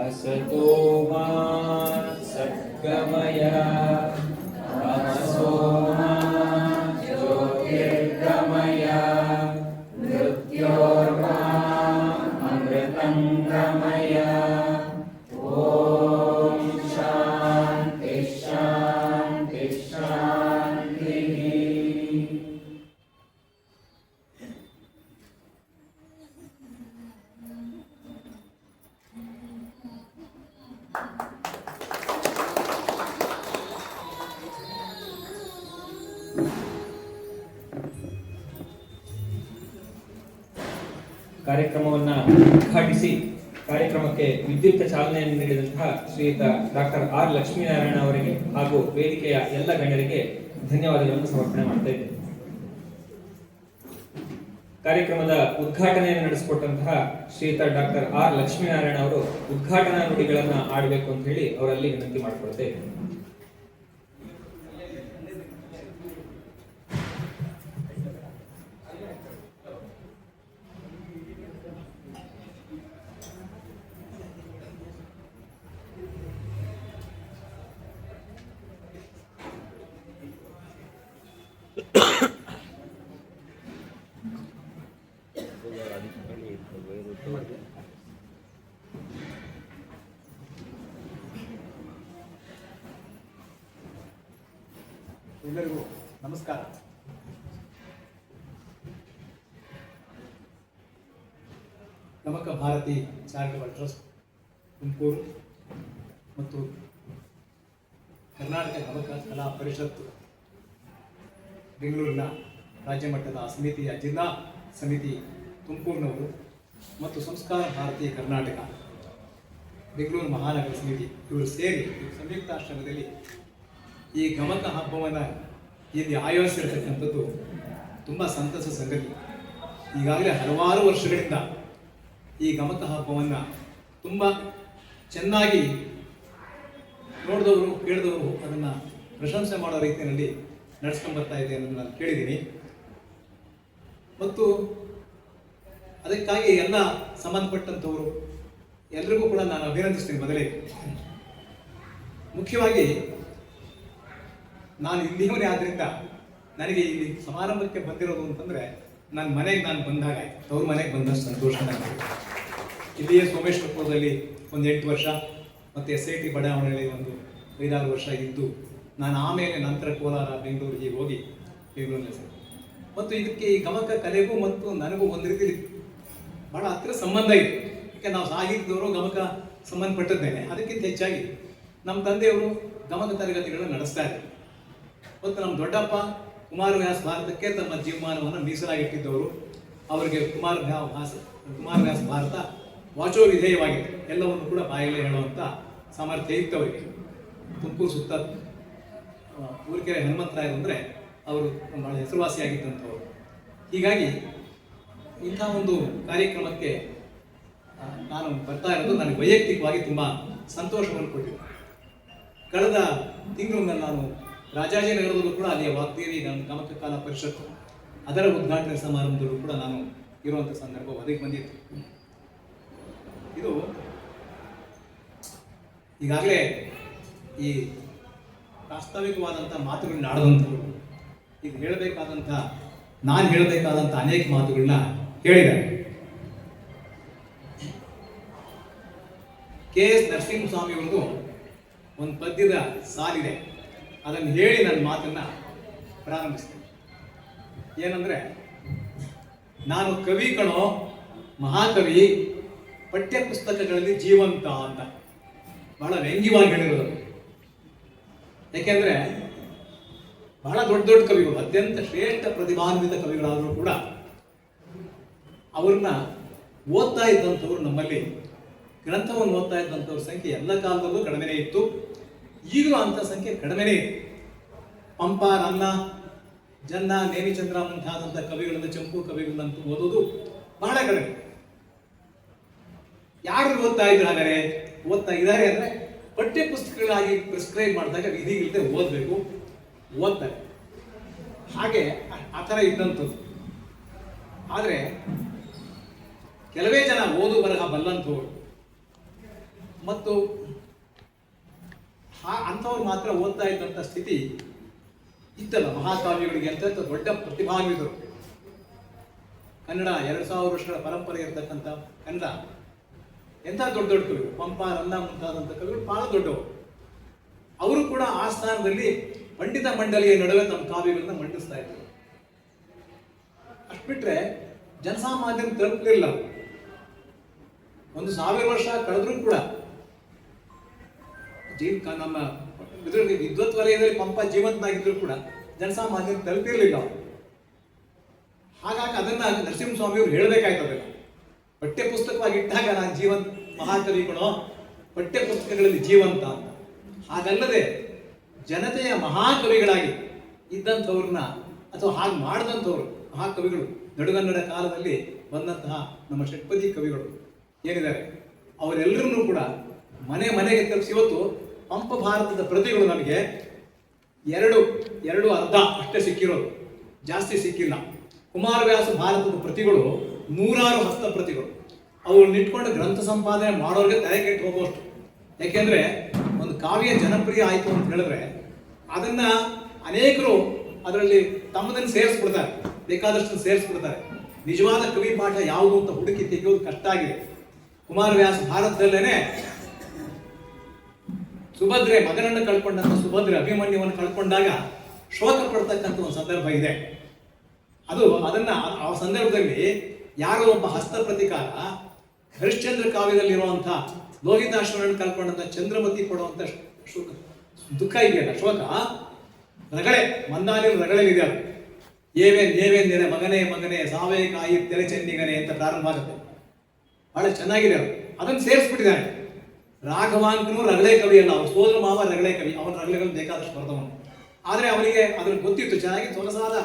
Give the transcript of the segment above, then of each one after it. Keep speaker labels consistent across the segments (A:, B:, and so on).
A: असतो मा सद्गमय तमसो मा ज्योतिर्गमय मृत्योर्मा अमृतं गमय। ॐ शान्ति शान्ति शान्तिः। ಕಾರ್ಯಕ್ರಮವನ್ನು ಉದ್ಘಾಟಿಸಿ ಕಾರ್ಯಕ್ರಮಕ್ಕೆ ವಿದ್ಯುಕ್ತ ಚಾಲನೆಯನ್ನು ನೀಡಿದಂತಹ ಶ್ರೀಯುತ ಡಾಕ್ಟರ್ ಆರ್ ಲಕ್ಷ್ಮೀನಾರಾಯಣ ಅವರಿಗೆ ಹಾಗೂ ವೇದಿಕೆಯ ಎಲ್ಲ ಗಣ್ಯರಿಗೆ ಧನ್ಯವಾದಗಳನ್ನು ಸಮರ್ಪಣೆ ಮಾಡ್ತಾ ಇದ್ದೇನೆ. ಕಾರ್ಯಕ್ರಮದ ಉದ್ಘಾಟನೆಯನ್ನು ನಡೆಸಿಕೊಟ್ಟಂತಹ ಶ್ರೀಯುತ ಡಾಕ್ಟರ್ ಆರ್ ಲಕ್ಷ್ಮೀನಾರಾಯಣ ಅವರು ಉದ್ಘಾಟನಾ ನುಡಿಗಳನ್ನು ಆಡಬೇಕು ಅಂತ ಹೇಳಿ ಅವರಲ್ಲಿ ವಿನಂತಿ ಮಾಡಿಕೊಳ್ತಾ ಇದ್ದೇನೆ.
B: ಎಲ್ಲರಿಗೂ ನಮಸ್ಕಾರ. ಗಮಕ ಭಾರತಿ ಚಾರಿಟಬಲ್ ಟ್ರಸ್ಟ್ ತುಮಕೂರು ಮತ್ತು ಕರ್ನಾಟಕ ಗಮಕ ಕಲಾ ಪರಿಷತ್ತು ಬೆಂಗಳೂರಿನ ರಾಜ್ಯ ಮಟ್ಟದ ಸಮಿತಿಯ ಜಿಲ್ಲಾ ಸಮಿತಿ ತುಮಕೂರಿನವರು ಮತ್ತು ಸಂಸ್ಕಾರ ಭಾರತಿ ಕರ್ನಾಟಕ ಬೆಂಗಳೂರು ಮಹಾನಗರ ಸಮಿತಿ ಇವರು ಸೇರಿ ಸಂಯುಕ್ತಾಶ್ರಮದಲ್ಲಿ ಈ ಗಮಕ ಹಬ್ಬವನ್ನು ಇಲ್ಲಿ ಆಯೋಜಿಸಿರ್ತಕ್ಕಂಥದ್ದು ತುಂಬ ಸಂತಸ ಸಂಗತಿ. ಈಗಾಗಲೇ ಹಲವಾರು ವರ್ಷಗಳಿಂದ ಈ ಗಮಕ ಹಬ್ಬವನ್ನು ತುಂಬ ಚೆನ್ನಾಗಿ ನೋಡಿದವರು ಕೇಳಿದವರು ಅದನ್ನು ಪ್ರಶಂಸೆ ಮಾಡೋ ರೀತಿಯಲ್ಲಿ ನಡೆಸ್ಕೊಂಡ್ಬರ್ತಾ ಇದೆ ಅನ್ನೋದು ನಾನು ಕೇಳಿದ್ದೀನಿ. ಮತ್ತು ಅದಕ್ಕಾಗಿ ಎಲ್ಲ ಸಂಬಂಧಪಟ್ಟಂಥವರು ಎಲ್ರಿಗೂ ಕೂಡ ನಾನು ಅಭಿನಂದಿಸ್ತೀನಿ. ಮೊದಲೇ ಮುಖ್ಯವಾಗಿ ನಾನು ಇಲ್ಲಿಯವನೇ ಆದ್ದರಿಂದ ನನಗೆ ಇಲ್ಲಿ ಸಮಾರಂಭಕ್ಕೆ ಬಂದಿರೋದು ಅಂತಂದರೆ ನನ್ನ ಮನೆಗೆ ನಾನು ಬಂದಾಗ ತವ್ರ ಮನೆಗೆ ಬಂದಷ್ಟು ಸಂತೋಷ ನನಗೆ. ಇಲ್ಲಿಯೇ ಸೋಮೇಶ್ವರಪುರದಲ್ಲಿ ಒಂದು 8 ವರ್ಷ ಮತ್ತು SIT ಬಡಾವಣೆಯಲ್ಲಿ ಒಂದು 5-6 ವರ್ಷ ಇದ್ದು ನಾನು ಆಮೇಲೆ ನಂತರ ಕೋಲಾರ ಬೆಂಗಳೂರಿಗೆ ಹೋಗಿ ಬೆಂಗಳೂರಿನಲ್ಲಿ ಸೇರಿ ಮತ್ತು ಇದಕ್ಕೆ ಈ ಗಮಕ ಕಲೆಗೂ ಮತ್ತು ನನಗೂ ಒಂದು ರೀತಿಯಲ್ಲಿ ಭಾಳ ಹತ್ತಿರ ಸಂಬಂಧ ಇದೆ. ಯಾಕೆ ನಾವು ಸಾಹಿತ್ಯದವರು ಗಮಕ ಸಂಬಂಧಪಟ್ಟದ್ದೇನೆ. ಅದಕ್ಕಿಂತ ಹೆಚ್ಚಾಗಿ ನಮ್ಮ ತಂದೆಯವರು ಗಮಕ ತರಗತಿಗಳನ್ನು ನಡೆಸ್ತಾ ಇದ್ದಾರೆ ಮತ್ತು ನಮ್ಮ ದೊಡ್ಡಪ್ಪ ಕುಮಾರವ್ಯಾಸ ಭಾರತಕ್ಕೆ ತಮ್ಮ ಜೀವಮಾನವನ್ನು ಮೀಸಲಾಗಿಟ್ಟಿದ್ದವರು. ಅವರಿಗೆ ಕುಮಾರವ್ಯಾಸ ಭಾರತ ವಾಚೋ ವಿಧೇಯವಾಗಿದೆ, ಎಲ್ಲವನ್ನು ಕೂಡ ಬಾಯಲ್ಲೇ ಹೇಳುವಂಥ ಸಾಮರ್ಥ್ಯ ಇತ್ತವರಿಗೆ. ತುಮಕೂರು ಸುತ್ತ ಊರಿಕೆರೆ ಹನುಮಂತರಾಯರು ಅಂದರೆ ಅವರು ಭಾಳ ಹೆಸರುವಾಸಿಯಾಗಿದ್ದಂಥವ್ರು. ಹೀಗಾಗಿ ಇಂಥ ಒಂದು ಕಾರ್ಯಕ್ರಮಕ್ಕೆ ನಾನು ಬರ್ತಾ ಇರೋದು ನನಗೆ ವೈಯಕ್ತಿಕವಾಗಿ ತುಂಬ ಸಂತೋಷವನ್ನು ಕೊಟ್ಟಿದೆ. ಕಳೆದ ತಿಂಗಳು ನಾನು ರಾಜಾಜಿನಗರದಲ್ಲೂ ಕೂಡ ಅಲ್ಲಿಯ ವಾಗ್ದೇವಿ ಗಮಕ ಕಲಾ ಪರಿಷತ್ತು ಅದರ ಉದ್ಘಾಟನೆ ಸಮಾರಂಭದಲ್ಲೂ ಕೂಡ ನಾನು ಇರುವಂಥ ಸಂದರ್ಭ ಒದಗಿ ಬಂದಿತ್ತು. ಇದು ಈಗಾಗಲೇ ಈ ಪ್ರಾಸ್ತಾವಿಕವಾದಂಥ ಮಾತುಗಳನ್ನ ಆಡದಂಥವ್ರು ಈಗ ನಾನು ಹೇಳಬೇಕಾದಂಥ ಅನೇಕ ಮಾತುಗಳನ್ನ ಹೇಳಿದ್ದಾರೆ. KS ನರಸಿಂಹಸ್ವಾಮಿ ಅವ್ರದ್ದು ಒಂದು ಪದ್ಯದ ಸಾಲಿದೆ, ಅದನ್ನು ಹೇಳಿ ನನ್ನ ಮಾತನ್ನು ಪ್ರಾರಂಭಿಸ್ತೇನೆ. ಏನಂದರೆ, ನಾನು ಕವಿ ಕಣೋ ಮಹಾಕವಿ, ಪಠ್ಯ ಪುಸ್ತಕಗಳಲ್ಲಿ ಜೀವಂತ ಅಂತ ಬಹಳ ವ್ಯಂಗ್ಯವಾಗಿ ಹೇಳಿರೋದು. ಯಾಕೆಂದರೆ ಬಹಳ ದೊಡ್ಡ ದೊಡ್ಡ ಕವಿಗಳು, ಅತ್ಯಂತ ಶ್ರೇಷ್ಠ ಪ್ರತಿಭಾನ್ವಿತ ಕವಿಗಳಾದರೂ ಕೂಡ ಅವ್ರನ್ನ ಓದ್ತಾ ಇದ್ದಂಥವ್ರು, ನಮ್ಮಲ್ಲಿ ಗ್ರಂಥವನ್ನು ಓದ್ತಾ ಇದ್ದಂಥವ್ರ ಸಂಖ್ಯೆ ಎಲ್ಲ ಕಾಲದಲ್ಲೂ ಕಡಿಮೆನೇ ಇತ್ತು. ಈಗಲೂ ಅಂಥ ಸಂಖ್ಯೆ ಕಡಿಮೆನೇ ಇದೆ. ಪಂಪ, ನನ್ನ, ಜನ್ನ, ನೇಮಿಚಂದ್ರ ಮುಂತಾದಂಥ ಕವಿಗಳನ್ನು, ಚಂಪು ಕವಿಗಳನ್ನಂತೂ ಓದೋದು ಬಹಳ ಕಡಿಮೆ. ಯಾರು ಓದ್ತಾ ಇದ್ರು? ಹಾಗಾದ್ರೆ ಓದ್ತಾ ಇದ್ದಾರೆ ಅಂದರೆ ಪಠ್ಯ ಪುಸ್ತಕಗಳಾಗಿ ಪ್ರಿಸ್ಕ್ರೈಬ್ ಮಾಡಿದಾಗ ವಿಧಿ ಇಲ್ಲದೆ ಓದ್ತಾರೆ. ಹಾಗೆ ಆ ಥರ ಇದ್ದಂಥದ್ದು. ಆದರೆ ಕೆಲವೇ ಜನ ಓದು ಬರಹ ಬಲ್ಲಂಥವ್ರು ಮತ್ತು ಅಂಥವ್ರು ಮಾತ್ರ ಓದ್ತಾ ಇದ್ದಂಥ ಸ್ಥಿತಿ ಇತ್ತಲ್ಲ ಮಹಾಕಾವ್ಯಗಳಿಗೆ ಅಂತ ದೊಡ್ಡ ಪ್ರತಿಭಾನ್ವಿತರು. ಕನ್ನಡ 2000 ವರ್ಷಗಳ ಪರಂಪರೆ ಇರತಕ್ಕಂಥ ಕನ್ನಡ ಎಂಥ ದೊಡ್ಡ ದೊಡ್ಡ ಕವಿಗಳು, ಪಂಪ, ರನ್ನ ಮುಂತಾದಂಥ ಕವಿಗಳು ಬಹಳ ದೊಡ್ಡವರು. ಅವರು ಕೂಡ ಆ ಸ್ಥಾನದಲ್ಲಿ ಪಂಡಿತ ಮಂಡಳಿಯ ನಡುವೆ ತಮ್ಮ ಕಾವ್ಯಗಳನ್ನ ಮಂಡಿಸ್ತಾ ಇದ್ರು. ಅಷ್ಟು ಬಿಟ್ರೆ ಜನಸಾಮಾನ್ಯರು ತಲುಪಲಿಲ್ಲ. 1000 ವರ್ಷ ಕಳೆದ್ರೂ ಕೂಡ ನಮ್ಮ ವಿದ್ವತ್ ವಲಯದಲ್ಲಿ ಪಂಪ ಜೀವಂತನಾಗಿದ್ರು ಕೂಡ ಜನಸಾಮಾನ್ಯರು ತಲುಪಿರಲಿಲ್ಲ. ಹಾಗಾಗಿ ಅದನ್ನ ನರಸಿಂಹಸ್ವಾಮಿಯವರು ಹೇಳಬೇಕಾಯ್ತು. ಅದನ್ನ ಪಠ್ಯ ಪುಸ್ತಕವಾಗಿ ಇಟ್ಟಾಗ ನಾನು ಜೀವಂತ ಮಹಾಕವಿಗಳು ಪಠ್ಯ ಪುಸ್ತಕಗಳಲ್ಲಿ ಜೀವಂತ ಅಂತ. ಹಾಗಲ್ಲದೆ ಜನತೆಯ ಮಹಾಕವಿಗಳಾಗಿ ಇದ್ದಂಥವ್ರನ್ನ ಅಥವಾ ಹಾಗೆ ಮಾಡಿದಂಥವ್ರು ಮಹಾಕವಿಗಳು ನಡುಗನ್ನಡ ಕಾಲದಲ್ಲಿ ಬಂದಂತಹ ನಮ್ಮ ಷಟ್ಪದಿ ಕವಿಗಳು ಏನಿದ್ದಾರೆ ಅವರೆಲ್ಲರನ್ನೂ ಕೂಡ ಮನೆ ಮನೆಗೆ ತಲುಪಿಸಿ ಇವತ್ತು ಪಂಪ ಭಾರತದ ಪ್ರತಿಗಳು ನಮಗೆ ಎರಡು ಅರ್ಧ ಅಷ್ಟೇ ಸಿಕ್ಕಿರೋದು, ಜಾಸ್ತಿ ಸಿಕ್ಕಿಲ್ಲ. ಕುಮಾರವ್ಯಾಸ ಭಾರತದ ಪ್ರತಿಗಳು 100 ಹಸ್ತ ಪ್ರತಿಗಳು. ಅವುಗಳನ್ನ ಇಟ್ಕೊಂಡು ಗ್ರಂಥ ಸಂಪಾದನೆ ಮಾಡೋರಿಗೆ ತಲೆ ಕೆಟ್ಟು ಹೋಗೋಷ್ಟು. ಯಾಕೆಂದ್ರೆ ಒಂದು ಕಾವ್ಯ ಜನಪ್ರಿಯ ಆಯಿತು ಅಂತ ಹೇಳಿದ್ರೆ ಅದನ್ನ ಅನೇಕರು ಅದರಲ್ಲಿ ತಮ್ಮದನ್ನು ಸೇರಿಸ್ಬಿಡ್ತಾರೆ, ಬೇಕಾದಷ್ಟು ಸೇರಿಸ್ಬಿಡ್ತಾರೆ. ನಿಜವಾದ ಕವಿ ಪಾಠ ಯಾವುದು ಅಂತ ಹುಡುಕಿ ತೆಗೆಯೋದು ಕಷ್ಟ ಆಗಿದೆ. ಕುಮಾರವ್ಯಾಸ ಭಾರತದಲ್ಲೇನೆ ಸುಭದ್ರೆ ಮಗನನ್ನು ಕಳ್ಕೊಂಡಂತ ಸುಭದ್ರೆ ಅಭಿಮನ್ಯುವನ್ನು ಕಳ್ಕೊಂಡಾಗ ಶೋಕ ಪಡ್ತಕ್ಕಂಥ ಒಂದು ಸಂದರ್ಭ ಇದೆ. ಅದನ್ನ ಆ ಸಂದರ್ಭದಲ್ಲಿ ಯಾರೋ ಒಬ್ಬ ಹಸ್ತ ಪ್ರತಿಕಾರ ಹರಿಶ್ಚಂದ್ರ ಕಾವ್ಯದಲ್ಲಿರುವಂಥ ಲೋಹಿತಾಶ್ವರನ್ನು ಕಳ್ಕೊಂಡಂತ ಚಂದ್ರಮತಿ ಪಡುವಂತ ದುಃಖ ಇದೆಯಲ್ಲ, ಶೋಕ, ರಗಳೆ, ಮಂದಾಲಿನ ರಗಳೆಲಿದೆ. ಅದು ಏವೇನ್ ಮಗನೇ ಮಗನೇ ಸಾವೇ ಕಾಯಿ ತೆರೆ ಚೆನ್ನಿಗನೆ ಅಂತ ಪ್ರಾರಂಭ ಆಗುತ್ತೆ. ಬಹಳ ಚೆನ್ನಾಗಿದೆ. ಅದನ್ನು ಸೇರಿಸ್ಬಿಟ್ಟಿದ್ದಾನೆ. ರಾಘವಾಂಕನು ರಗಳೆ ಕವಿ ಅಲ್ಲ, ಅವ್ರ ಸೋದರ ಮಾವ ರಗಳೆ ಕವಿ. ಅವನ ರಗಳೆಗಳು ಬೇಕಾದಷ್ಟು ಬರೆದವನು. ಆದರೆ ಅವನಿಗೆ ಅದ್ರ ಗೊತ್ತಿತ್ತು ಚೆನ್ನಾಗಿ. ಸೊಗಸಾದ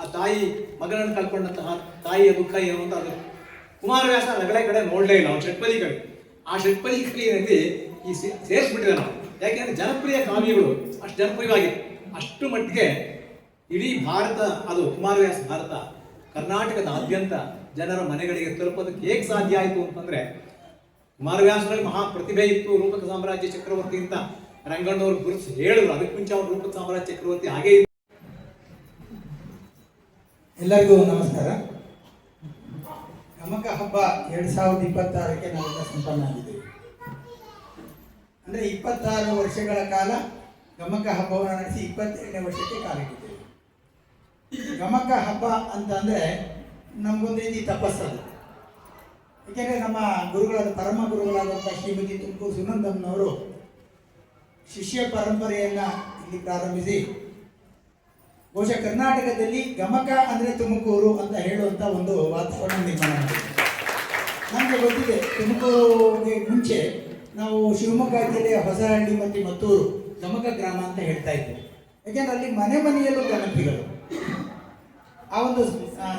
B: ಆ ತಾಯಿ ಮಗನನ್ನು ಕಳ್ಕೊಂಡಂತಹ ತಾಯಿಯ ದುಃಖ ಏನು ಅಂತ ಅದು ಕುಮಾರವ್ಯಾಸ ರಗಳೆ ಕಡೆ ನೋಡಲೇ ಇಲ್ಲ. ಅವನು ಷಟ್ಪದಿ ಕವಿ. ಆ ಷಟ್ಪದಿ ಕವಿಯಲ್ಲಿ ಈ ಸೇರಿಸ್ಬಿಟ್ಟಿದ್ದಾನೆ ನಾವು. ಯಾಕೆಂದ್ರೆ ಜನಪ್ರಿಯ ಕಾವ್ಯಗಳು ಅಷ್ಟು ಜನಪ್ರಿಯವಾಗಿತ್ತು. ಅಷ್ಟು ಮಟ್ಟಿಗೆ ಇಡೀ ಭಾರತ, ಅದು ಕುಮಾರವ್ಯಾಸ ಭಾರತ ಕರ್ನಾಟಕದಾದ್ಯಂತ ಜನರ ಮನೆಗಳಿಗೆ ತಲುಪೋದಕ್ಕೆ ಹೇಗೆ ಸಾಧ್ಯ ಆಯಿತು ಅಂತಂದ್ರೆ ಕುಮಾರವ್ಯಾಸರಲ್ಲಿ ಮಹಾ ಪ್ರತಿಭೆ ಇತ್ತು. ರೂಪಕ ಸಾಮ್ರಾಜ್ಯ ಚಕ್ರವರ್ತಿ ಅಂತ ರಂಗಣ್ಣವ್ರು ಗುರುತಿಸಿ ಹೇಳಿದ್ರು. ಅದಕ್ಕೆ ಮುಂಚೆ ಅವರು ರೂಪಕ ಸಾಮ್ರಾಜ್ಯ ಚಕ್ರವರ್ತಿ ಹಾಗೆ ಇತ್ತು.
C: ಎಲ್ಲರಿಗೂ ನಮಸ್ಕಾರ. ಗಮಕ ಹಬ್ಬ 2026ಕ್ಕೆ ನಾವೆಲ್ಲ ಸಂಪನ್ನ ಆಗಿದ್ದೀವಿ. ಅಂದರೆ 26 ವರ್ಷಗಳ ಕಾಲ ಗಮಕ ಹಬ್ಬವನ್ನು ನಡೆಸಿ 22ನೇ ವರ್ಷಕ್ಕೆ ಕಾಲಿಟ್ಟಿದ್ದೇವೆ. ಗಮಕ ಹಬ್ಬ ಅಂತ ಅಂದರೆ ನಮಗೊಂದು ರೀತಿ ತಪಸ್ಸದು. ಏಕೆಂದರೆ ನಮ್ಮ ಗುರುಗಳಾದ ಪರಮ ಗುರುಗಳಾದಂಥ ಶ್ರೀಮತಿ ತುಮಕೂರು ಸುನಂದಮ್ಮನವರು ಶಿಷ್ಯ ಪರಂಪರೆಯನ್ನು ಇಲ್ಲಿ ಪ್ರಾರಂಭಿಸಿ ಬಹುಶಃ ಕರ್ನಾಟಕದಲ್ಲಿ ಗಮಕ ಅಂದರೆ ತುಮಕೂರು ಅಂತ ಹೇಳುವಂಥ ಒಂದು ವಾತಾವರಣ ನಿರ್ಮಾಣ ಮಾಡಿದೆ. ನಮಗೆ ಗೊತ್ತಿದೆ, ತುಮಕೂರಿಗೆ ಮುಂಚೆ ನಾವು ಶಿವಮೊಗ್ಗ ಜಿಲ್ಲೆಯ ಹೊಸಹಳ್ಳಿ ಮತ್ತು ಮತ್ತೂರು ಗಮಕ ಗ್ರಾಮ ಅಂತ ಹೇಳ್ತಾ ಇದ್ವಿ. ಯಾಕೆಂದರೆ ಅಲ್ಲಿ ಮನೆ ಮನೆಯಲ್ಲೂ ಗಮಕಿಗಳು. ಆ ಒಂದು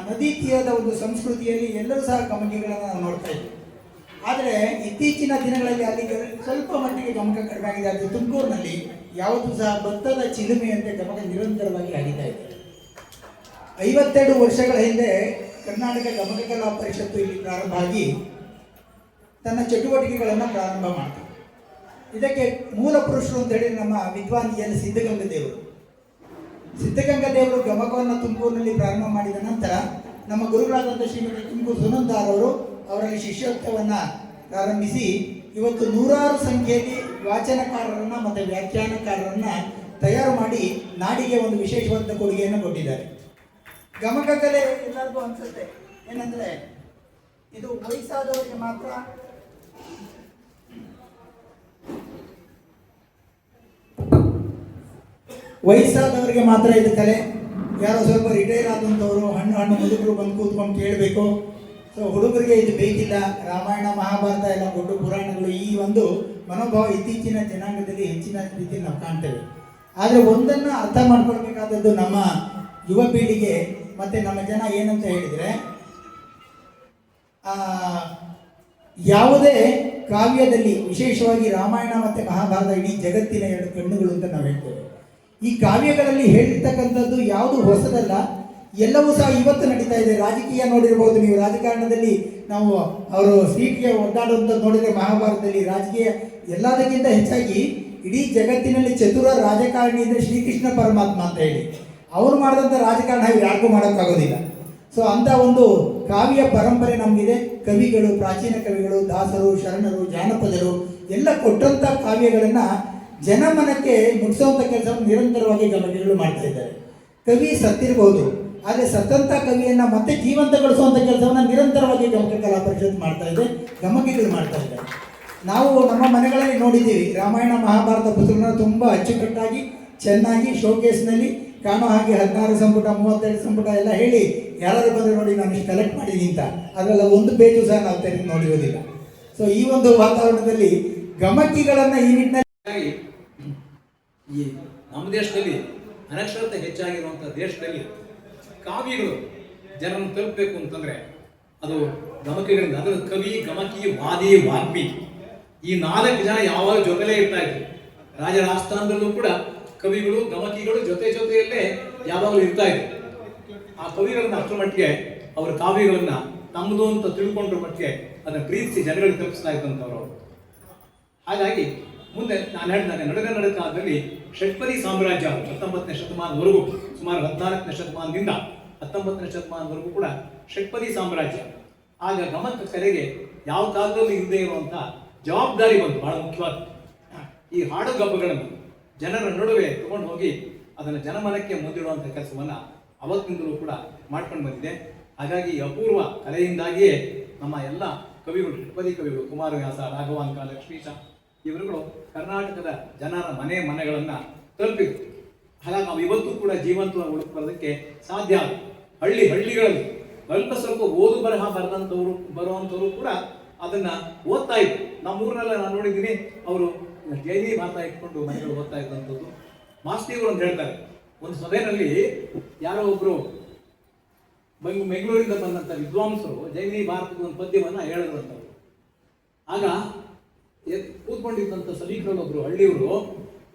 C: ನದಿ ತೀರದ ಒಂದು ಸಂಸ್ಕೃತಿಯಲ್ಲಿ ಎಲ್ಲರೂ ಸಹ ಗಮಕಿಗಳನ್ನು ನಾವು ನೋಡ್ತಾ ಇದ್ವಿ. ಆದರೆ ಇತ್ತೀಚಿನ ದಿನಗಳಲ್ಲಿ ಅಲ್ಲಿ ಸ್ವಲ್ಪ ಮಟ್ಟಿಗೆ ಗಮಕ ಕಡಿಮೆ ಆಗಿದೆ. ಅದು ತುಮಕೂರಿನಲ್ಲಿ ಯಾವುದು ಸಹ ಭತ್ತದ ಚಿಲುಮೆಯಂತೆ ಗಮಕ ನಿರಂತರವಾಗಿ ಹರಿತಾ ಇದೆ. 52 ವರ್ಷಗಳ ಹಿಂದೆ ಕರ್ನಾಟಕ ಗಮಕ ಕಲಾ ಪರಿಷತ್ತು ಇಲ್ಲಿ ಪ್ರಾರಂಭ ಆಗಿ ತನ್ನ ಚಟುವಟಿಕೆಗಳನ್ನು ಪ್ರಾರಂಭ ಮಾಡ್ತಾರೆ. ಇದಕ್ಕೆ ಮೂಲ ಪುರುಷರು ಅಂತ ಹೇಳಿ ನಮ್ಮ ವಿದ್ವಾನ್ ಎನ್ ಸಿದ್ಧಗಂಗದೇವರು. ಸಿದ್ಧಗಂಗದೇವರು ಗಮಕವನ್ನು ತುಮಕೂರಿನಲ್ಲಿ ಪ್ರಾರಂಭ ಮಾಡಿದ ನಂತರ ನಮ್ಮ ಗುರುಗಳಾದಂಥ ಶ್ರೀಮತಿ ತುಮಕೂರು ಸುನಂದಾರವರು ಅವರಲ್ಲಿ ಶಿಷ್ಯೋತ್ಸವವನ್ನು ಪ್ರಾರಂಭಿಸಿ ಇವತ್ತು 100 ಸಂಖ್ಯೆಯಲ್ಲಿ ವಾಚನಕಾರರನ್ನು ಮತ್ತು ವ್ಯಾಖ್ಯಾನಕಾರರನ್ನು ತಯಾರು ಮಾಡಿ ನಾಡಿಗೆ ಒಂದು ವಿಶೇಷವಾದ ಕೊಡುಗೆಯನ್ನು ಕೊಟ್ಟಿದ್ದಾರೆ. ಗಮಕ ಕಲೆ ಎಲ್ಲರಿಗೂ ಅನಿಸುತ್ತೆ ಏನಂದರೆ ಇದು ವಯಸ್ಸಾದವರಿಗೆ ಮಾತ್ರ, ವಯಸ್ಸಾದವರಿಗೆ ಮಾತ್ರ ಇದು ಕಲೆ. ಯಾರೋ ಸ್ವಲ್ಪ ರಿಟೈರ್ ಆದಂಥವರು ಹಣ್ಣು ಮುದುಕರು ಬಂದು ಕೂತ್ಕೊಂಡು ಕೇಳಬೇಕು. ಸೊ ಹುಡುಗರಿಗೆ ಇದು ಬೇಕಿಲ್ಲ. ರಾಮಾಯಣ ಮಹಾಭಾರತ ಎಲ್ಲ ದೊಡ್ಡ ಪುರಾಣಗಳು, ಈ ಒಂದು ಮನೋಭಾವ ಇತ್ತೀಚಿನ ಜನಾಂಗದಲ್ಲಿ ಹೆಚ್ಚಿನ ರೀತಿಯಲ್ಲಿ ನಾವು ಕಾಣ್ತೇವೆ. ಆದರೆ ಒಂದನ್ನು ಅರ್ಥ ಮಾಡ್ಕೊಳ್ಬೇಕಾದದ್ದು ನಮ್ಮ ಯುವ ಪೀಳಿಗೆ ಮತ್ತು ನಮ್ಮ ಜನ ಏನಂತ ಹೇಳಿದರೆ, ಯಾವುದೇ ಕಾವ್ಯದಲ್ಲಿ ವಿಶೇಷವಾಗಿ ರಾಮಾಯಣ ಮತ್ತು ಮಹಾಭಾರತ ಇಡೀ ಜಗತ್ತಿನ 2 ಕಣ್ಣುಗಳು ಅಂತ ನಾವು ಹೇಳ್ತೇವೆ. ಈ ಕಾವ್ಯಗಳಲ್ಲಿ ಹೇಳಿರ್ತಕ್ಕಂಥದ್ದು ಯಾವುದು ಹೊಸದಲ್ಲ, ಎಲ್ಲವೂ ಸಹ ಇವತ್ತು ನಡೀತಾ ಇದೆ. ರಾಜಕೀಯ ನೋಡಿರ್ಬೋದು ನೀವು. ರಾಜಕಾರಣದಲ್ಲಿ ನಾವು ಅವರು ಸೀಟ್ಗೆ ಒದ್ದಾಡುವಂಥದ್ದು ನೋಡಿದರೆ ಮಹಾಭಾರತದಲ್ಲಿ ರಾಜಕೀಯ ಎಲ್ಲದಕ್ಕಿಂತ ಹೆಚ್ಚಾಗಿ ಇಡೀ ಜಗತ್ತಿನಲ್ಲಿ ಚತುರ ರಾಜಕಾರಣಿ ಅಂದರೆ ಶ್ರೀಕೃಷ್ಣ ಪರಮಾತ್ಮ ಅಂತ ಹೇಳಿ ಅವರು ಮಾಡಿದಂಥ ರಾಜಕಾರಣ ಯಾರಿಗೂ ಮಾಡೋಕ್ಕಾಗೋದಿಲ್ಲ. ಸೊ ಅಂಥ ಒಂದು ಕಾವ್ಯ ಪರಂಪರೆ ನಮಗಿದೆ. ಕವಿಗಳು, ಪ್ರಾಚೀನ ಕವಿಗಳು, ದಾಸರು, ಶರಣರು, ಜಾನಪದರು ಎಲ್ಲ ಕೊಟ್ಟಂಥ ಕಾವ್ಯಗಳನ್ನು ಜನಮನಕ್ಕೆ ಮುಟ್ಟಿಸುವಂಥ ಕೆಲಸವನ್ನು ನಿರಂತರವಾಗಿ ಗಮಕಿಗಳು ಮಾಡ್ತಾ ಇದ್ದಾರೆ. ಕವಿ ಸತ್ತಿರಬಹುದು, ಆದರೆ ಸತ್ತಂಥ ಕವಿಯನ್ನು ಮತ್ತೆ ಜೀವಂತಗೊಳಿಸುವಂಥ ಕೆಲಸವನ್ನು ನಿರಂತರವಾಗಿ ಗಮಕ ಕಲಾ ಪರಿಷತ್ ಮಾಡ್ತಾ ಇದೆ, ಗಮಕಿಗಳು ಮಾಡ್ತಾ ಇದ್ದಾರೆ. ನಾವು ನಮ್ಮ ಮನೆಗಳಲ್ಲಿ ನೋಡಿದ್ದೀವಿ, ರಾಮಾಯಣ ಮಹಾಭಾರತ ಪುಸ್ತಕನ ತುಂಬ ಅಚ್ಚುಕಟ್ಟಾಗಿ ಚೆನ್ನಾಗಿ ಶೋಕೇಸ್ನಲ್ಲಿ ಕಾಣೋ ಹಾಗೆ 16 ಸಂಪುಟ 32 ಸಂಪುಟ ಎಲ್ಲ ಹೇಳಿ ಯಾರಾದರೂ ಬಂದರೆ ನೋಡಿ ನಾನು ಇಷ್ಟು ಕಲೆಕ್ಟ್ ಮಾಡಿದ್ದೀನಿ ಅಂತ, ಅದರಲ್ಲಿ ಒಂದು ಪೇಜು ಸಹ ನಾವು ತೆರೆದು ನೋಡಿರೋದಿಲ್ಲ. ಸೊ ಈ ಒಂದು ವಾತಾವರಣದಲ್ಲಿ ಗಮಕಿಗಳನ್ನು ಈ ನಿಟ್ಟಿನಲ್ಲಿ
B: ಈ ನಮ್ಮ ದೇಶದಲ್ಲಿ ಅನಕ್ಷರತೆ ಹೆಚ್ಚಾಗಿರುವಂಥ ದೇಶದಲ್ಲಿ ಕಾವ್ಯಗಳು ಜನರನ್ನು ತಲುಪಬೇಕು ಅಂತಂದರೆ ಅದು ಗಮಕಿಗಳಿಂದ. ಅದರ ಕವಿ, ಗಮಕಿ, ವಾದಿ, ವಾಗ್ಮಿ ಈ 4 ಜನ ಯಾವಾಗ ಜೊತೆಲೇ ಇರ್ತಾ ಇದ್ರು. ರಾಜರ ಆಸ್ಥಾನದಲ್ಲೂ ಕೂಡ ಕವಿಗಳು, ಗಮಕಿಗಳು ಜೊತೆಯಲ್ಲೇ ಯಾವಾಗಲೂ ಇರ್ತಾ ಇದ್ರು. ಆ ಕವಿಗಳನ್ನ ಅಷ್ಟರ ಮಟ್ಟಿಗೆ ಅವರ ಕಾವ್ಯಗಳನ್ನ ತಮ್ಮದು ಅಂತ ತಿಳ್ಕೊಂಡ್ರ ಮಟ್ಟಿಗೆ ಅದನ್ನ ಪ್ರೀತಿಸಿ ಜನಗಳಿಗೆ ತಲುಪಿಸ್ತಾ ಇದ್ದಂಥವ್ರು. ಹಾಗಾಗಿ ಮುಂದೆ ನಾನು ಹೇಳಿದಾಗ ನಡೆದ ಕಾಲದಲ್ಲಿ ಷಟ್ಪದಿ ಸಾಮ್ರಾಜ್ಯ 19ನೇ ಶತಮಾನದವರೆಗೂ, ಸುಮಾರು 14ನೇ ಶತಮಾನದಿಂದ 19ನೇ ಶತಮಾನದವರೆಗೂ ಕೂಡ ಷಟ್ಪದಿ ಸಾಮ್ರಾಜ್ಯ. ಆಗ ಗಮಕ ಕಲೆಗೆ ಯಾವ ಕಾಲದಲ್ಲೂ ಇಲ್ಲದೆ ಇರುವಂಥ ಜವಾಬ್ದಾರಿ ಬಂತು. ಬಹಳ ಮುಖ್ಯವಾದ ಈ ಹಾಡು ಗಬ್ಬಗಳನ್ನು ಜನರ ನಡುವೆ ತಗೊಂಡು ಹೋಗಿ ಅದನ್ನು ಜನಮನಕ್ಕೆ ಮುಂದಿಡುವಂಥ ಕೆಲಸವನ್ನು ಅವತ್ತಿನಿಂದಲೂ ಕೂಡ ಮಾಡ್ಕೊಂಡು ಬಂದಿದೆ. ಹಾಗಾಗಿ ಅಪೂರ್ವ ಕಲೆಯಿಂದಾಗಿಯೇ ನಮ್ಮ ಎಲ್ಲ ಕವಿಗಳು, ಷಟ್ಪದಿ ಕವಿಗಳು, ಕುಮಾರವ್ಯಾಸ, ರಾಘವಾಂಕ, ಲಕ್ಷ್ಮೀಶ ಇವರುಗಳು ಕರ್ನಾಟಕದ ಜನರ ಮನೆಗಳನ್ನು ತಲುಪಿದ್ರು. ಹಾಗಾಗಿ ನಾವು ಇವತ್ತು ಕೂಡ ಜೀವಂತವಾಗಿ ಉಳಿದುಕೊಳ್ಳೋದಕ್ಕೆ ಸಾಧ್ಯ ಆಗುತ್ತೆ. ಹಳ್ಳಿಗಳಲ್ಲಿ ಅಲ್ಪ ಸ್ವಲ್ಪ ಓದು ಬರಹ ಬರುವಂಥವ್ರು ಕೂಡ ಅದನ್ನ ಓದ್ತಾ ಇದ್ರು. ನಮ್ಮೂರಿನೆಲ್ಲ ನಾನು ನೋಡಿದ್ದೀನಿ, ಅವರು ಜೈನಿ ಭಾರತ ಇಟ್ಕೊಂಡು ಮನೆಗಳು ಓದ್ತಾ ಇದ್ದಂಥದ್ದು. ಮಾಸ್ತಿಗಳು ಅಂತ ಹೇಳ್ತಾರೆ, ಒಂದು ಸಭೆಯಲ್ಲಿ ಯಾರೋ ಒಬ್ರು ಬೆಂಗಳೂರಿಂದ ಬಂದಂಥ ವಿದ್ವಾಂಸರು ಜೈನಿ ಭಾರತದ ಒಂದು ಪದ್ಯವನ್ನು ಹೇಳಿದ್ರಂಥವ್ರು. ಆಗ ಕೂತ್ಕೊಂಡಿದ್ದಂಥ ಸಭಿಕರಲ್ಲೊಬ್ರು ಹಳ್ಳಿಯವರು,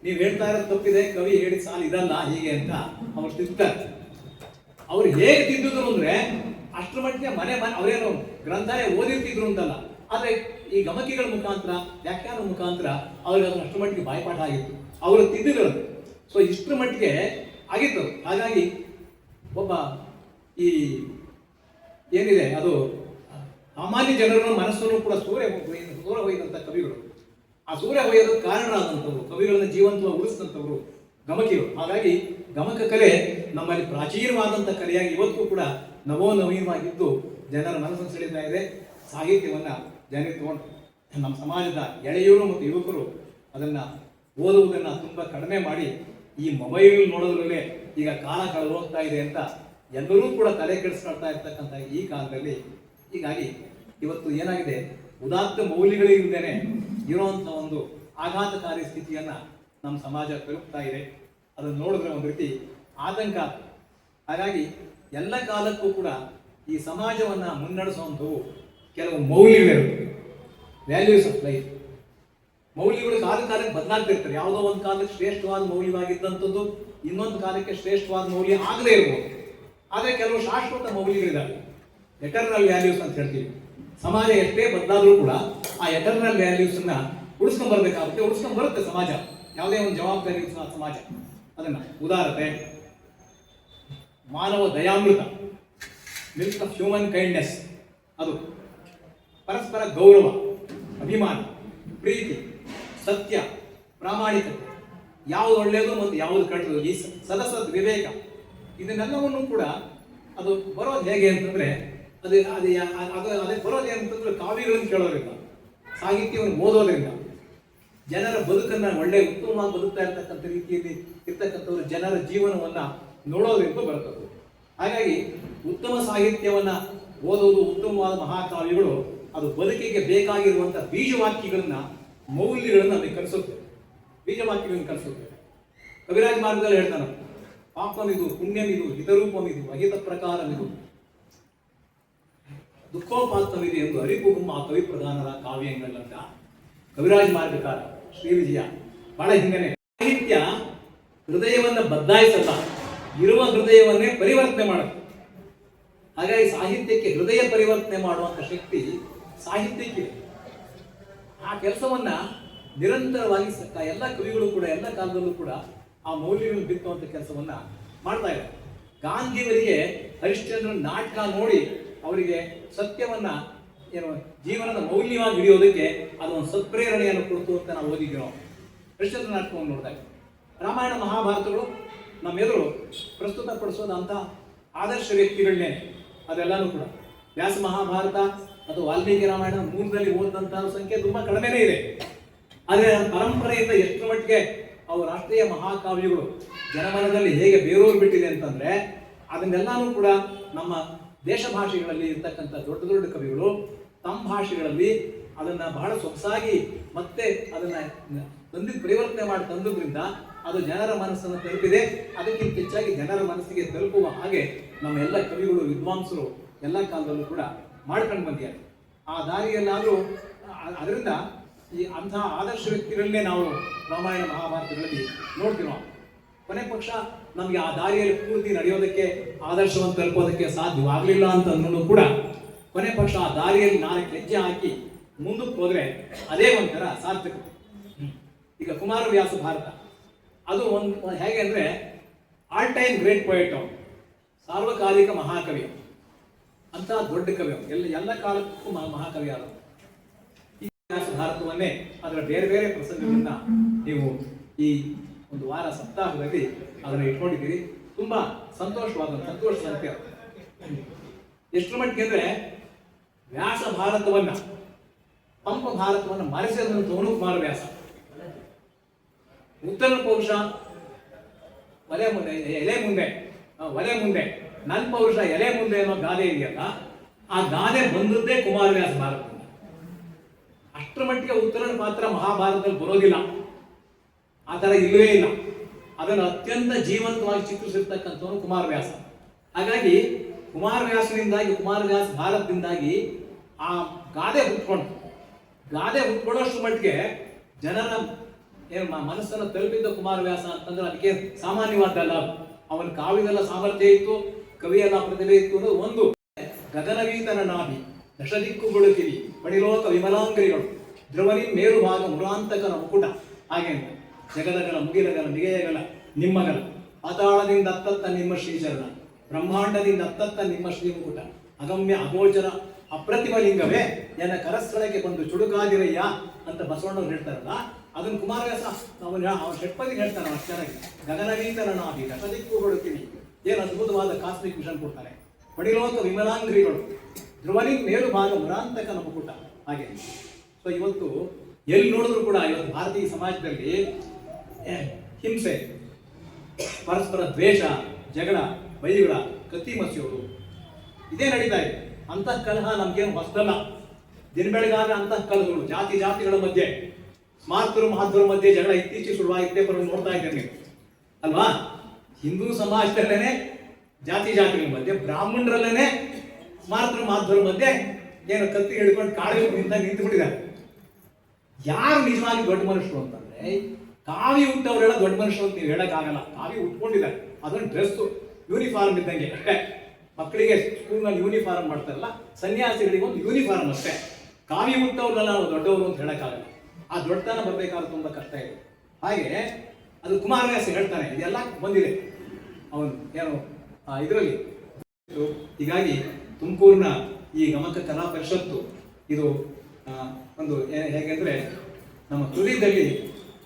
B: ನೀವು ಹೇಳ್ತಾ ಇರೋದು ತಪ್ಪಿದೆ, ಕವಿ ಹೇಳಿದ ಸಾಲ ಇದಲ್ಲ ಹೀಗೆ ಅಂತ ಅವ್ರು ತಿದ್ತಾರೆ. ಅವ್ರು ಹೇಗೆ ತಿದ್ದಿದ್ರು ಅಂದ್ರೆ ಅಷ್ಟರ ಮಟ್ಟಿಗೆ ಮನೆ ಅವರೇನು ಗ್ರಂಥಾಲಯ ಓದಿರ್ತಿದ್ರು ಅಂತಲ್ಲ, ಆದರೆ ಈ ಗಮಕಿಗಳ ಮುಖಾಂತರ, ವ್ಯಾಖ್ಯಾನ ಮುಖಾಂತರ ಅವ್ರಿಗೆ ಅದನ್ನ ಅಷ್ಟರ ಮಟ್ಟಿಗೆ ಬಾಯ್ಪಾಠ ಆಗಿತ್ತು, ಅವರು ತಿದ್ದಿದ್ರು. ಸೊ ಇಷ್ಟರ ಮಟ್ಟಿಗೆ ಆಗಿತ್ತು. ಹಾಗಾಗಿ ಒಬ್ಬ ಈ ಏನಿದೆ ಅದು ಸಾಮಾನ್ಯ ಜನರ ಮನಸ್ಸನ್ನು ಕೂಡ ಸೂರ್ಯ ಹೋಯ್ದಂಥ ಕವಿಗಳು. ಆ ಸೂರ್ಯ ಹೋಯೋದಕ್ಕೆ ಕಾರಣರಾದಂಥವ್ರು, ಕವಿಗಳನ್ನ ಜೀವಂತವಾಗಿ ಉಳಿಸಿದಂಥವ್ರು ಗಮಕಿಗಳು. ಹಾಗಾಗಿ ಗಮಕ ಕಲೆ ನಮ್ಮಲ್ಲಿ ಪ್ರಾಚೀನವಾದಂಥ ಕಲೆಯಾಗಿ ಇವತ್ತು ಕೂಡ ನವೋನವೀನವಾಗಿದ್ದು ಜನರ ಮನಸ್ಸನ್ನು ಸೆಳೀತಾ ಇದೆ. ಸಾಹಿತ್ಯವನ್ನು ಜನರಿಗೆ ತಗೊಂಡು ನಮ್ಮ ಸಮಾಜದ ಎಳೆಯರು ಮತ್ತು ಯುವಕರು ಅದನ್ನು ಓದುವುದನ್ನು ತುಂಬ ಕಡಿಮೆ ಮಾಡಿ ಈ ಮೊಬೈಲ್ ನೋಡೋದ್ರಲ್ಲೇ ಈಗ ಕಾಲ ಕಳೆದು ಹೋಗ್ತಾ ಇದೆ ಅಂತ ಎಲ್ಲರೂ ಕೂಡ ತಲೆ ಕೆಡಿಸ್ಕೊಳ್ತಾ ಇರ್ತಕ್ಕಂಥ ಈ ಕಾಲದಲ್ಲಿ ಹೀಗಾಗಿ ಇವತ್ತು ಏನಾಗಿದೆ, ಉದಾತ್ತ ಮೌಲ್ಯಗಳಿಲ್ಲದೇನೆ ಇರುವಂಥ ಒಂದು ಆಘಾತಕಾರಿ ಸ್ಥಿತಿಯನ್ನು ನಮ್ಮ ಸಮಾಜ ತಲುಪ್ತಾ ಇದೆ. ಅದನ್ನು ನೋಡಿದ್ರೆ ಒಂದು ರೀತಿ ಆತಂಕ. ಹಾಗಾಗಿ ಎಲ್ಲ ಕಾಲಕ್ಕೂ ಕೂಡ ಈ ಸಮಾಜವನ್ನು ಮುನ್ನಡೆಸುವಂಥವು ಕೆಲವು ಮೌಲ್ಯಗಳಿರುತ್ತೆ, ವ್ಯಾಲ್ಯೂಸ್ ಆಫ್ ಲೈಫ್. ಮೌಲ್ಯಗಳು ಕಾಲಕ್ಕೆ ಬದಲಾಗ್ತಿರ್ತಾರೆ. ಯಾವುದೋ ಒಂದು ಕಾಲಕ್ಕೆ ಶ್ರೇಷ್ಠವಾದ ಮೌಲ್ಯವಾಗಿದ್ದಂಥದ್ದು ಇನ್ನೊಂದು ಕಾಲಕ್ಕೆ ಶ್ರೇಷ್ಠವಾದ ಮೌಲ್ಯ ಆಗದೇ ಇರ್ಬೋದು. ಆದರೆ ಕೆಲವು ಶಾಶ್ವತ ಮೌಲ್ಯಗಳಿದ್ದಾವೆ, ಎಟರ್ನಲ್ ವ್ಯಾಲ್ಯೂಸ್ ಅಂತ ಹೇಳ್ತೀವಿ. ಸಮಾಜ ಎಷ್ಟೇ ಬದಲಾದರೂ ಕೂಡ ಆ ಎಟರ್ನಲ್ ವ್ಯಾಲ್ಯೂಸನ್ನ ಉಳಿಸ್ಕೊಂಡ್ ಬರಬೇಕಾಗುತ್ತೆ, ಉಳಿಸ್ಕೊಂಡ್ ಬರುತ್ತೆ ಸಮಾಜ. ಯಾವುದೇ ಒಂದು ಜವಾಬ್ದಾರಿ ಸಮಾಜ ಅದನ್ನ ಉದಾರತೆ, ಮಾನವ ದಯಾಮೃತ, ಮಿಲ್ಕ್ ಆಫ್ ಹ್ಯೂಮನ್ ಕೈಂಡ್ನೆಸ್, ಅದು ಪರಸ್ಪರ ಗೌರವ, ಅಭಿಮಾನ, ಪ್ರೀತಿ, ಸತ್ಯ, ಪ್ರಾಮಾಣಿಕತೆ, ಯಾವುದು ಒಳ್ಳೆಯದು ಮತ್ತು ಯಾವುದು ಕೆಟ್ಟದು, ಈ ಸದಸದ್ ವಿವೇಕ, ಇದನ್ನೆಲ್ಲವನ್ನು ಕೂಡ ಅದು ಬರೋದು ಹೇಗೆ ಅಂತಂದ್ರೆ ಅದೇ ಬರೋದು ಏನಂತಂದ್ರೆ ಕಾವ್ಯಗಳನ್ನು ಕೇಳೋದ್ರಿಂದ, ಸಾಹಿತ್ಯವನ್ನು ಓದೋದ್ರಿಂದ, ಜನರ ಬದುಕನ್ನು ಒಳ್ಳೆ ಉತ್ತಮವಾಗಿ ಬದುಕ್ತಾ ಇರ್ತಕ್ಕಂಥ ರೀತಿಯಲ್ಲಿ ಇರ್ತಕ್ಕಂಥವ್ರು ಜನರ ಜೀವನವನ್ನ ನೋಡೋದ್ರಿಂದ ಬರ್ತದೆ. ಹಾಗಾಗಿ ಉತ್ತಮ ಸಾಹಿತ್ಯವನ್ನ ಓದೋದು, ಉತ್ತಮವಾದ ಮಹಾಕಾವ್ಯಗಳು ಅದು ಬದುಕಿಗೆ ಬೇಕಾಗಿರುವಂಥ ಬೀಜವಾಕ್ಯಗಳನ್ನ, ಮೌಲ್ಯಗಳನ್ನ ನಮಗೆ ಕಲಿಸುತ್ತೆ, ಬೀಜವಾಕ್ಯಗಳನ್ನು ಕಲಿಸುತ್ತೆ. ಕವಿರಾಜ ಮಾರ್ಗದಲ್ಲಿ ಹೇಳ್ತಾನೆ, ಪಾಪಮಿದು, ಪುಣ್ಯಮಿದು, ಹಿತರೂಪಮಿದು, ಅಹಿತ ಪ್ರಕಾರಮಿದು, ದುಃಖೋಪಾತ್ತವಿದೆ ಎಂದು ಅರಿಪುಗುಮ್ಮ ಆ ಕವಿ ಪ್ರಧಾನರ ಕಾವ್ಯಗಳಂತ ಕವಿರಾಜ ಮಾರ್ಗಕಾರ ಶ್ರೀ ವಿಜಯ ಬಹಳ ಹಿಂದೆನೆ. ಸಾಹಿತ್ಯ ಹೃದಯವನ್ನು ಬದಲಾಯಿಸಲ್ಲ, ಇರುವ ಹೃದಯವನ್ನೇ ಪರಿವರ್ತನೆ ಮಾಡುತ್ತೆ. ಹಾಗಾಗಿ ಸಾಹಿತ್ಯಕ್ಕೆ ಹೃದಯ ಪರಿವರ್ತನೆ ಮಾಡುವಂಥ ಶಕ್ತಿ ಸಾಹಿತ್ಯಕ್ಕಿದೆ. ಆ ಕೆಲಸವನ್ನ ನಿರಂತರವಾಗಿ ಎಲ್ಲ ಕವಿಗಳು ಕೂಡ ಎಲ್ಲ ಕಾಲದಲ್ಲೂ ಕೂಡ ಆ ಮೌಲ್ಯಗಳನ್ನು ಬಿತ್ತುವಂಥ ಕೆಲಸವನ್ನ ಮಾಡ್ತಾ ಇದ್ದಾರೆ. ಗಾಂಧಿಯವರಿಗೆ ಹರಿಶ್ಚಂದ್ರನ ನಾಟಕ ನೋಡಿ ಅವರಿಗೆ ಸತ್ಯವನ್ನ ಏನು ಜೀವನದ ಮೌಲ್ಯವಾಗಿ ಹಿಡಿಯೋದಕ್ಕೆ ಅದೊಂದು ಸತ್ಪ್ರೇರಣೆಯನ್ನು ಕೊಡ್ತು ಅಂತ ನಾವು ಓದಿದ್ವಿ. ನಾವು ಹರಿಶ್ಚಂದ್ರ ನಾಟಕವನ್ನು ನೋಡಿದಾಗ ರಾಮಾಯಣ ಮಹಾಭಾರತಗಳು ನಮ್ಮೆದುರು ಪ್ರಸ್ತುತಪಡಿಸೋದಂಥ ಆದರ್ಶ ವ್ಯಕ್ತಿಗಳನ್ನೇ. ಅದೆಲ್ಲನೂ ಕೂಡ ವ್ಯಾಸ ಮಹಾಭಾರತ ಅಥವಾ ವಾಲ್ಮೀಕಿ ರಾಮಾಯಣ ಮೂಲದಲ್ಲಿ ಓದಿದಂತಹ ಸಂಖ್ಯೆ ತುಂಬಾ ಕಡಿಮೆನೇ ಇದೆ. ಆದರೆ ಪರಂಪರೆಯಿಂದ ಎಷ್ಟು ಮಟ್ಟಿಗೆ ಅವು ರಾಷ್ಟ್ರೀಯ ಮಹಾಕಾವ್ಯಗಳು ಜನಮನದಲ್ಲಿ ಹೇಗೆ ಬೇರೂರು ಬಿಟ್ಟಿದೆ ಅಂತಂದ್ರೆ ಅದನ್ನೆಲ್ಲಾನು ಕೂಡ ನಮ್ಮ ದೇಶ ಭಾಷೆಗಳಲ್ಲಿ ಇರ್ತಕ್ಕಂಥ ದೊಡ್ಡ ದೊಡ್ಡ ಕವಿಗಳು ತಮ್ಮ ಭಾಷೆಗಳಲ್ಲಿ ಅದನ್ನ ಬಹಳ ಸೊಗಸಾಗಿ ಮತ್ತೆ ಅದನ್ನ ಪರಿವರ್ತನೆ ಮಾಡಿ ತಂದುದ್ರಿಂದ ಅದು ಜನರ ಮನಸ್ಸನ್ನು ತಲುಪಿದೆ. ಅದಕ್ಕಿಂತ ಹೆಚ್ಚಾಗಿ ಜನರ ಮನಸ್ಸಿಗೆ ತಲುಪುವ ಹಾಗೆ ನಮ್ಮ ಎಲ್ಲ ಕವಿಗಳು ವಿದ್ವಾಂಸರು ಎಲ್ಲ ಕಾಲದಲ್ಲೂ ಕೂಡ ಮಾಡ್ಕೊಂಡು ಬಂದಿದ್ದಾರೆ. ಆ ದಾರಿಯಲ್ಲಾದರೂ ಅದರಿಂದ ಈ ಅಂತಹ ಆದರ್ಶ ವ್ಯಕ್ತಿಗಳನ್ನೇ ನಾವು ರಾಮಾಯಣ ಮಹಾಭಾರತಗಳಲ್ಲಿ ನೋಡ್ತೀವಿ. ನಾವು ಕೊನೆ ಪಕ್ಷ ನಮಗೆ ಆ ದಾರಿಯಲ್ಲಿ ಪೂರ್ತಿ ನಡೆಯೋದಕ್ಕೆ ಆದರ್ಶವನ್ನು ತಲುಪೋದಕ್ಕೆ ಸಾಧ್ಯವಾಗಲಿಲ್ಲ ಅಂತ ಅನ್ನೋದು ಕೂಡ ಕೊನೆ ಪಕ್ಷ ಆ ದಾರಿಯಲ್ಲಿ 4 ಹೆಜ್ಜೆ ಹಾಕಿ ಮುಂದಕ್ಕೆ ಹೋದ್ರೆ ಅದೇ ಒಂಥರ ಸಾರ್ಥಕ. ಈಗ ಕುಮಾರವ್ಯಾಸ ಭಾರತ ಅದು ಒಂದು ಹೇಗೆ ಅಂದ್ರೆ ಆಲ್ ಟೈಮ್ ಗ್ರೇಟ್ ಪೊಯೆಟ್ ಅವನು, ಸಾರ್ವಕಾಲಿಕ ಮಹಾಕವಿ ಅಂತ ದೊಡ್ಡ ಕವಿ ಅವನು, ಎಲ್ಲ ಕಾಲಕ್ಕೂ ಮಹಾಕವಿ ಆದ ಈ ವ್ಯಾಸ ಭಾರತವನ್ನೇ ಅದರ ಬೇರೆ ಬೇರೆ ಪ್ರಸಂಗಗಳನ್ನ ನೀವು ಈ ಒಂದು ವಾರ ಸಪ್ತಾಹದಲ್ಲಿ ಅದನ್ನು ಇಟ್ಕೊಂಡಿದ್ದೀರಿ. ತುಂಬಾ ಸಂತೋಷ ಸಂಖ್ಯೆ. ಎಷ್ಟು ಮಟ್ಟಿಗೆ ಅಂದ್ರೆ ವ್ಯಾಸ ಭಾರತವನ್ನ ಪಂಪ ಭಾರತವನ್ನ ಮರೆಸಿದಂಥವನು ಕುಮಾರವ್ಯಾಸ. ಉತ್ತರ ಪೌರುಷ ಒಲೆ ಮುಂದೆ ನನ್ನ ಪೌರುಷ ಎಲೆ ಮುಂದೆ ಅನ್ನೋ ಗಾದೆ ಇದೆಯಲ್ಲ, ಆ ಗಾದೆ ಬಂದದ್ದೇ ಕುಮಾರವ್ಯಾಸ ಭಾರತದಿಂದ. ಅಷ್ಟರ ಮಟ್ಟಿಗೆ ಉತ್ತರನ ಪಾತ್ರ ಮಹಾಭಾರತದಲ್ಲಿ ಬರೋದಿಲ್ಲ, ಆ ಥರ ಇಲ್ಲವೇ ಇಲ್ಲ. ಅದನ್ನು ಅತ್ಯಂತ ಜೀವಂತವಾಗಿ ಚಿತ್ರಿಸಿರ್ತಕ್ಕಂಥವನು ಕುಮಾರವ್ಯಾಸ. ಹಾಗಾಗಿ ಕುಮಾರವ್ಯಾಸ ಭಾರತದಿಂದಾಗಿ ಆ ಗಾದೆ ಹುಟ್ಕೊಳ್ಳೋಷ್ಟು ಮಟ್ಟಿಗೆ ಜನರ ಮನಸ್ಸನ್ನು ತಲುಪಿದ್ದ ಕುಮಾರವ್ಯಾಸ ಅಂತಂದ್ರೆ ಅದಕ್ಕೆ ಸಾಮಾನ್ಯವಾದಲ್ಲ. ಅವನ ಕಾವ್ಯದಲ್ಲ ಸಾಮರ್ಥ್ಯ ಇತ್ತು, ಕವಿಯಲ್ಲ ಪ್ರತಿಭೆ ಇತ್ತು ಅನ್ನೋದು ಒಂದು. ಗಗನವೀತನ ನಾಭಿ ದಶದಿಕ್ಕುಗಳು ಕಿವಿ ಪಡಿಲೋಕ ವಿಮಲಾಂಗ್ರಿಗಳು ಧ್ರುವನಿ ಮೇರು ಭಾಗ ಮುರಾಂತಕನ ಮುಕುಟ. ಹಾಗೆ ಜಗದಗಳ ಮುಗಿಲಗಳ ನಿಗೆಯಗಳ ನಿಮ್ಮಗಳ ಪಾತಾಳದಿಂದ ಅತ್ತತ್ತ ನಿಮ್ಮ ಶ್ರೀಚರಣ, ಬ್ರಹ್ಮಾಂಡದಿಂದ ಅತ್ತತ್ತ ನಿಮ್ಮ ಶ್ರೀ ಮುಕುಟ, ಅಗಮ್ಯ ಅಗೋಚರ ಅಪ್ರತಿಮ ಲಿಂಗವೇ ಎನ್ನ ಕರಸ್ಥಳಕ್ಕೆ ಬಂದು ಚುಡುಕಾದಿರಯ್ಯ ಅಂತ ಬಸವಣ್ಣವ್ರು ಹೇಳ್ತಾರಲ್ಲ, ಅದನ್ನು ಕುಮಾರವ್ಯಾಸ ಅವನ ಷಟ್ಪದಿ ಹೇಳ್ತಾನೆ ಅಷ್ಟು ಚೆನ್ನಾಗಿ. ಗಗನವೀತನ ನಾಭಿ ದಶದಿಕ್ಕುಗಳು ಕಿವಿ, ಏನು ಅದ್ಭುತವಾದ ಕಾಸ್ಮಿಕ್ ವಿಷನ್ ಕೊಡ್ತಾರೆ. ಪಡಿಲೋಕ ವಿಮಲಾಂಗ್ರಿಗಳು ಧ್ರುವನಿ ಮೇಲು ಭಾಗ ಮುರಾಂತಕನ ಮುಕುಟ. ಹಾಗೆ ಸೊ ಇವತ್ತು ಎಲ್ಲಿ ನೋಡಿದ್ರು ಕೂಡ ಇವತ್ತು ಭಾರತೀಯ ಸಮಾಜದಲ್ಲಿ ಹಿಂಸೆ, ಪರಸ್ಪರ ದ್ವೇಷ, ಜಗಳ, ಬೈಗಳ, ಕತ್ತಿ ಮಸಿಯೋದು ಇದೇ ನಡೀತಾ ಇದೆ. ಅಂತಃಕಲಹ ನಮ್ಗೇನು ಹೊಸದಲ್ಲ. ದಿನ ಬೆಳಗಾಗ ಅಂತಃಕಲಹಗಳು ಜಾತಿಗಳ ಮಧ್ಯೆ, ಸ್ಮಾರ್ತರು ಮಹಾತ್ಮರ ಮಧ್ಯೆ ಜಗಳ ಇತ್ತೀಚೆಗೆ ಶುರುವಾಗಿದ್ದೇ ಬರೋದು ನೋಡ್ತಾ ಇದ್ದೇನೆ ನೀವು ಅಲ್ವಾ. ಹಿಂದೂ ಸಮಾಜದಲ್ಲೇನೆ ಜಾತಿಗಳ ಮಧ್ಯೆ, ಬ್ರಾಹ್ಮಣರಲ್ಲೇನೆ ಸ್ಮಾರ್ತರು ಮಹಾತ್ಮರ ಮಧ್ಯೆ ಏನು ಕತ್ತಿ ಹಿಡ್ಕೊಂಡು ಕಾಡಿಗೆ ನಿಂತು ಬಿಟ್ಟಿದ್ದಾರೆ. ಯಾರು ನಿಜವಾಗಿ ದೊಡ್ಡ ಮನುಷ್ಯರು ಅಂತಂದ್ರೆ ಕಾವಿ ಹುಟ್ಟವರೆಲ್ಲ ದೊಡ್ಡ ಮನುಷ್ಯರು ಅಂತ ನೀವು ಹೇಳಕ್ಕಾಗಲ್ಲ. ಕಾವಿ ಉಟ್ಕೊಂಡಿದ್ದಾರೆ, ಅದೊಂದು ಡ್ರೆಸ್ ಯೂನಿಫಾರ್ಮ್ ಇದ್ದಂಗೆ ಅಷ್ಟೇ. ಮಕ್ಕಳಿಗೆ ಸ್ಕೂಲ್ನಲ್ಲಿ ಯೂನಿಫಾರ್ಮ್ ಮಾಡ್ತಾರಲ್ಲ, ಸನ್ಯಾಸಿಗಳಿಗೆ ಒಂದು ಯೂನಿಫಾರ್ಮ್ ಅಷ್ಟೇ. ಕಾವಿ ಹುಟ್ಟವ್ರನ್ನೆಲ್ಲ ನಾವು ದೊಡ್ಡವರು ಅಂತ ಹೇಳಕ್ಕಾಗಲ್ಲ. ಆ ದೊಡ್ಡತನ ಬರಬೇಕಾದ್ರೆ ತುಂಬಾ ಕಷ್ಟ ಇದೆ. ಹಾಗೆ ಅದು ಕುಮಾರವ್ಯಾಸ ಹೇಳ್ತಾನೆ, ಇದೆಲ್ಲ ಬಂದಿದೆ ಅವನು ಏನು ಇದರಲ್ಲಿ. ಹೀಗಾಗಿ ತುಮಕೂರಿನ ಈ ಗಮಕ ಕಲಾ ಪರಿಷತ್ತು ಇದು ಒಂದು ಹೇಗೆಂದ್ರೆ ನಮ್ಮ ತುಳಿದಲ್ಲಿ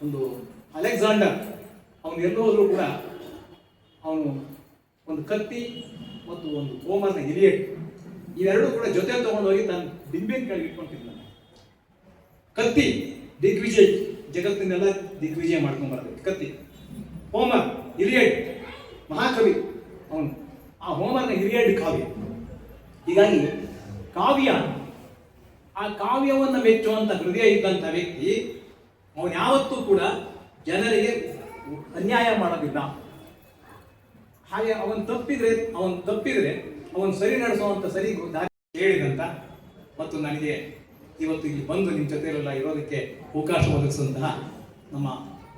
B: ಒಂದು ಅಲೆಕ್ಸಾಂಡರ್ ಅವನು ಎಲ್ಲೋದ್ರೂ ಕೂಡ ಅವನು ಒಂದು ಕತ್ತಿ ಮತ್ತು ಒಂದು ಹೋಮರ್ನ ಹಿರಿಯಟ್ ಇವೆರಡೂ ಕೂಡ ಜೊತೆ ತಗೊಂಡೋಗಿ ತನ್ನ ದಿಂಬಿನ ಕೆಳಗೆ ಇಟ್ಕೊಂತಿದ್ದಾನೆ. ಕತ್ತಿ ದಿಗ್ವಿಜಯ್, ಜಗತ್ತಿನೆಲ್ಲ ದಿಗ್ವಿಜಯ ಮಾಡ್ಕೊಂಡ್ ಬರ್ತದೆ ಕತ್ತಿ. ಹೋಮರ್ ಹಿರಿಯಡ್ ಮಹಾಕವಿ ಅವನು, ಆ ಹೋಮರ್ನ ಹಿರಿಯಡ್ ಕಾವ್ಯ. ಹೀಗಾಗಿ ಕಾವ್ಯ, ಆ ಕಾವ್ಯವನ್ನು ಮೆಚ್ಚುವಂತ ಹೃದಯ ಇದ್ದಂಥ ವ್ಯಕ್ತಿ ಅವನು ಯಾವತ್ತೂ ಕೂಡ ಜನರಿಗೆ ಅನ್ಯಾಯ ಮಾಡೋದಿಲ್ಲ. ಹಾಗೆ ಅವನು ತಪ್ಪಿದ್ರೆ ಅವನು ಸರಿ ನಡೆಸುವಂತ ಸರಿ ದಾರಿ ಹೇಳಿದಂತ ಮತ್ತು ನನಗೆ ಇವತ್ತು ಇಲ್ಲಿ ಬಂದು ನಿಮ್ಮ ಜೊತೆಯಲ್ಲೆಲ್ಲ ಇರೋದಕ್ಕೆ ಅವಕಾಶ ಒದಗಿಸಿದಂತಹ ನಮ್ಮ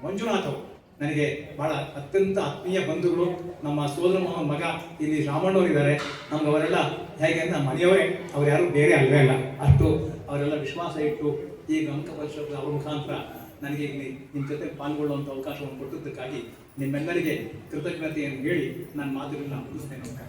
B: ಮಂಜುನಾಥ್ ಅವರು ನನಗೆ ಬಹಳ ಅತ್ಯಂತ ಆತ್ಮೀಯ ಬಂಧುಗಳು. ನಮ್ಮ ಸೋದರ ಮೋಹನ್ ಮಗ ಇಲ್ಲಿ ರಾಮಣ್ಣವ್ರು ಇದ್ದಾರೆ. ನಮ್ಗೆ ಅವರೆಲ್ಲ ಹೇಗೆ ಅಂದ್ರೆ ಮನೆಯವರೇ, ಅವ್ರು ಯಾರು ಬೇರೆ ಅಲ್ವೇ ಅಲ್ಲ. ಅಷ್ಟು ಅವರೆಲ್ಲ ವಿಶ್ವಾಸ ಇಟ್ಟು ಈ ಗಮಕ ಪರಿಷತ್ ಅವ್ರ ಮುಖಾಂತರ ನನಗೆ ಇಲ್ಲಿ ನಿಮ್ಮ ಜೊತೆ ಪಾಲ್ಗೊಳ್ಳುವಂಥ ಅವಕಾಶವನ್ನು ಕೊಟ್ಟದ್ದಕ್ಕಾಗಿ ನಿಮ್ಮೆಲ್ಲರಿಗೆ ಕೃತಜ್ಞತೆಯನ್ನು ಹೇಳಿ ನಾನು ಮಾತುಗಳನ್ನ ಮುಗಿಸ್ತೇನೆ.